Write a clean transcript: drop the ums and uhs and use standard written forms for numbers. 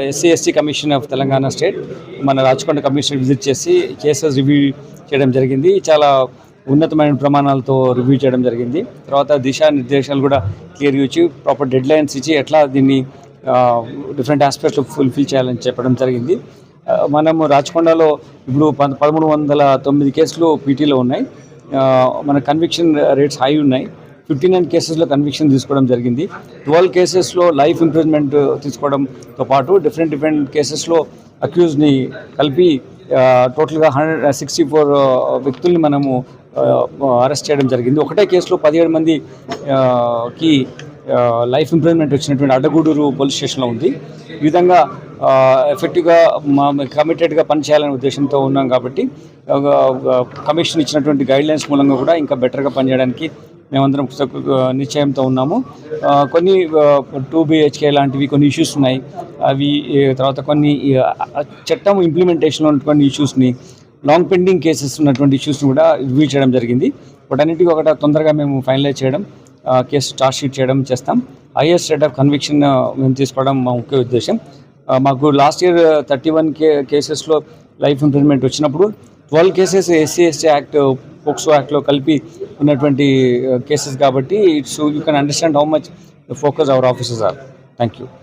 SC ST commission of Telangana state మన Rachakonda commission visit చేసి cases review చేయడం జరిగింది. చాలా ఉన్నతమైన ప్రమాణాలతో రివ్యూ చేయడం జరిగింది. తర్వాత దిశానిర్దేశాలు కూడా క్లియర్గా ఇచ్చి ప్రాపర్ డెడ్ లైన్స్ ఇచ్చి ఎట్లా దీన్ని డిఫరెంట్ ఆస్పెక్ట్స్ ఫుల్ఫిల్ చేయాలని చెప్పడం జరిగింది. మనము రాచకొండలో ఇప్పుడు 1309 కేసులు పీటీలో ఉన్నాయి. మన కన్విక్షన్ రేట్స్ హై ఉన్నాయి. 59 కేసెస్లో కన్విక్షన్ తీసుకోవడం జరిగింది. 12 కేసెస్లో లైఫ్ ఇంప్రిజన్మెంట్ తీసుకోవడంతో పాటు డిఫరెంట్ కేసెస్లో అక్యూజ్ని కలిపి టోటల్గా 164 వ్యక్తుల్ని మనము అరెస్ట్ చేయడం జరిగింది. ఒకటే కేసులో 17 మందికి లైఫ్ ఇంప్రిజన్మెంట్ వచ్చినటువంటి అడ్డగూడూరు పోలీస్ స్టేషన్లో ఉంది. ఈ విధంగా ఎఫెక్టివ్గా కమిటెడ్గా పనిచేయాలనే ఉద్దేశంతో ఉన్నాం. కాబట్టి కమిషన్ ఇచ్చినటువంటి గైడ్లైన్స్ మూలంగా కూడా ఇంకా బెటర్గా పనిచేయడానికి మేమందరం నిశ్చయంతో ఉన్నాము. కొన్ని 2 BHK లాంటివి కొన్ని ఇష్యూస్ ఉన్నాయి. అవి తర్వాత కొన్ని చట్టం ఇంప్లిమెంటేషన్లో ఉన్నటువంటి ఇష్యూస్ని, లాంగ్ పెండింగ్ కేసెస్ ఉన్నటువంటి ఇష్యూస్ని కూడా రివ్యూ చేయడం జరిగింది. వాటన్నిటికీ ఒకటి తొందరగా మేము ఫైనలైజ్ చేయడం, కేసు చార్జ్ షీట్ చేయడం చేస్తాం. హైయెస్ట్ రేట్ ఆఫ్ కన్విక్షన్ మేము తీసుకోవడం మా ముఖ్య ఉద్దేశం. మాకు లాస్ట్ ఇయర్ 31 కేసెస్లో లైఫ్ ఇంప్రిజన్మెంట్ వచ్చినప్పుడు 12 cases SC ST act, POCSO యాక్ట్లో కలిపి ఉన్నటువంటి కేసెస్ కాబట్టి you can understand how much focus our officers are. Thank you.